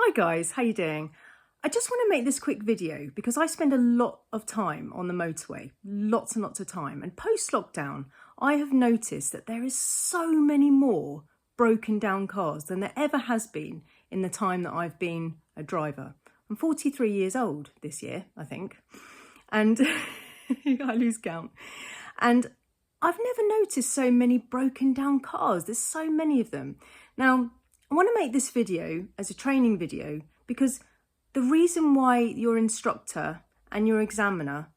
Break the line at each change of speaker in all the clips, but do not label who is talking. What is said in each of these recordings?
Hi guys, how you doing? I just want to make this quick video because I spend a lot of time on the motorway, lots and lots of time. And post-lockdown, I have noticed that there is so many more broken down cars than there ever has been in the time that I've been a driver. I'm 43 years old this year, I think, and I lose count. And I've never noticed so many broken down cars. There's so many of them. Now, I want to make this video as a training video because the reason why your instructor and your examiner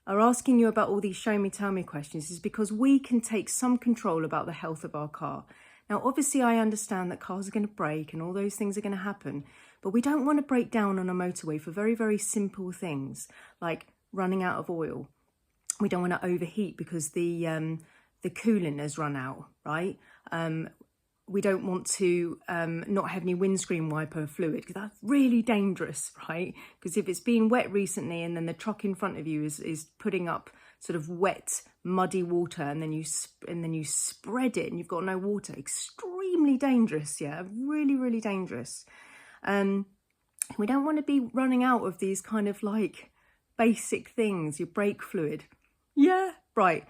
are asking you about all these show me, tell me questions is because we can take some control about the health of our car. Now, obviously, I understand that cars are going to break and all those things are going to happen, but we don't want to break down on a motorway for very, very simple things like running out of oil. We don't want to overheat because the coolant has run out, right? We don't want to not have any windscreen wiper fluid because that's really dangerous, right? Because if it's been wet recently and then the truck in front of you is putting up sort of wet, muddy water and then you spread it and you've got no water, extremely dangerous, yeah, really, really dangerous. We don't want to be running out of these kind of like basic things, your brake fluid. Yeah, right.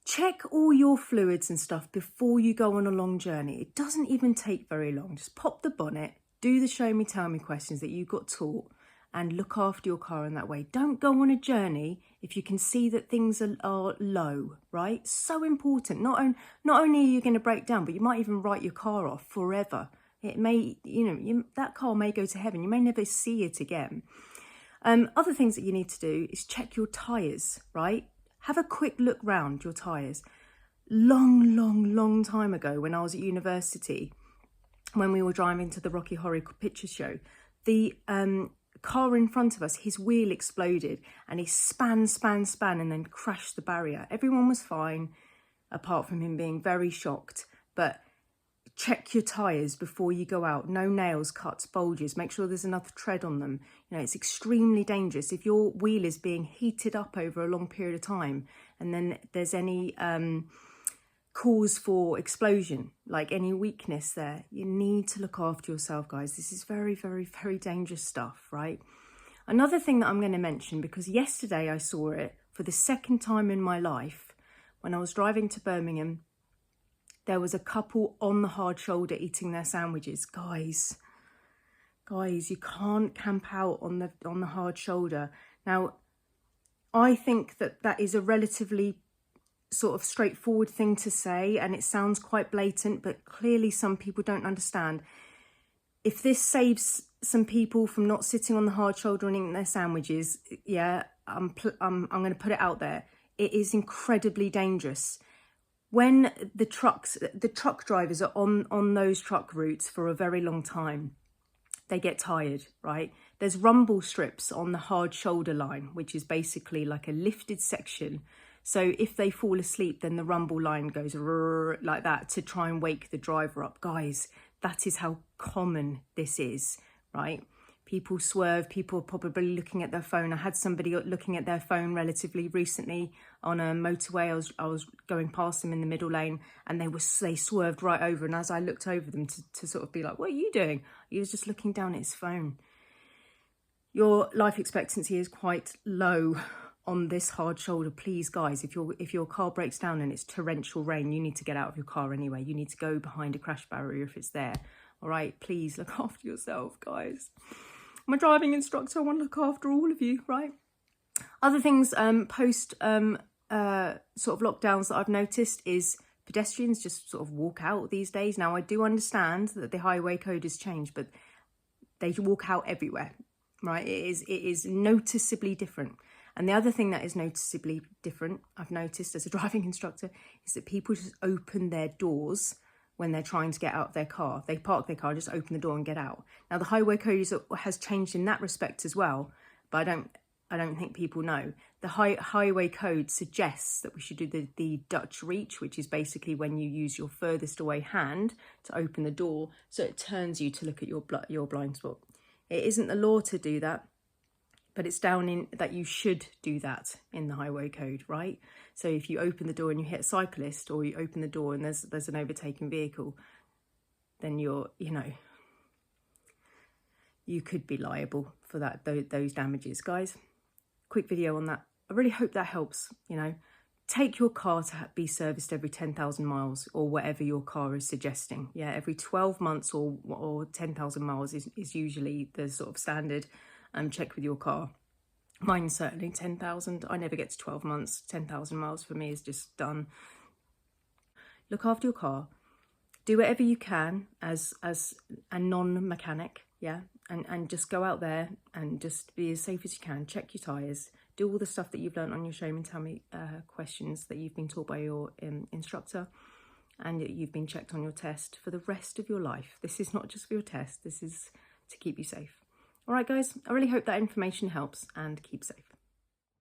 Check all your fluids and stuff before you go on a long journey. It doesn't even take very long. Just pop the bonnet, do the show me, tell me questions that you got taught and look after your car in that way. Don't go on a journey if you can see that things are low, right? So important. Not only are you going to break down, but you might even write your car off forever. It may, that car may go to heaven. You may never see it again. Other things that you need to do is check your tyres, right? Have a quick look round your tyres. Long time ago when I was at university, when we were driving to the Rocky Horror Picture Show, the car in front of us, his wheel exploded and he span and then crashed the barrier. Everyone was fine, apart from him being very shocked. But check your tyres before you go out. No nails, cuts, bulges. Make sure there's enough tread on them. It's extremely dangerous. If your wheel is being heated up over a long period of time and then there's any cause for explosion, like any weakness there, you need to look after yourself, guys. This is very, very, very dangerous stuff, right? Another thing that I'm going to mention, because yesterday I saw it for the second time in my life when I was driving to Birmingham. There was a couple on the hard shoulder eating their sandwiches. Guys, you can't camp out on the hard shoulder. Now, I think that is a relatively sort of straightforward thing to say, and it sounds quite blatant, but clearly some people don't understand. If this saves some people from not sitting on the hard shoulder and eating their sandwiches, yeah, I'm going to put it out there. It is incredibly dangerous. When the truck drivers are on those truck routes for a very long time, they get tired, right? There's rumble strips on the hard shoulder line, which is basically like a lifted section. So if they fall asleep, then the rumble line goes like that to try and wake the driver up. Guys, that is how common this is, right? People swerve, people are probably looking at their phone. I had somebody looking at their phone relatively recently on a motorway. I was going past them in the middle lane and they swerved right over. And as I looked over them to sort of be like, what are you doing? He was just looking down at his phone. Your life expectancy is quite low on this hard shoulder. Please, guys, if your car breaks down and it's torrential rain, you need to get out of your car anyway. You need to go behind a crash barrier if it's there. All right, please look after yourself, guys. I'm a driving instructor. I want to look after all of you, right? Other things post sort of lockdowns that I've noticed is pedestrians just sort of walk out these days. Now, I do understand that the highway code has changed, but they walk out everywhere, right? It is noticeably different. And the other thing that is noticeably different, I've noticed as a driving instructor, is that people just open their doors when they're trying to get out of their car. They park their car, just open the door and get out. Now, the highway code has changed in that respect as well, but I don't think people know. The highway code suggests that we should do the Dutch reach, which is basically when you use your furthest away hand to open the door, so it turns you to look at your blind spot. It isn't the law to do that, but it's down in that you should do that in the highway code, right? So if you open the door and you hit a cyclist, or you open the door and there's an overtaking vehicle, then you're, you could be liable for those damages. Guys, quick video on that. I really hope that helps. You know, take your car to be serviced every 10,000 miles or whatever your car is suggesting. Yeah, every 12 months or 10,000 miles is usually the sort of standard check with your car. Mine certainly 10,000. I never get to 12 months. 10,000 miles for me is just done. Look after your car. Do whatever you can as a non-mechanic, yeah? And just go out there and just be as safe as you can. Check your tyres. Do all the stuff that you've learned on your show me and tell me questions that you've been taught by your instructor, and you've been checked on your test for the rest of your life. This is not just for your test. This is to keep you safe. All right, guys, I really hope that information helps, and keep safe.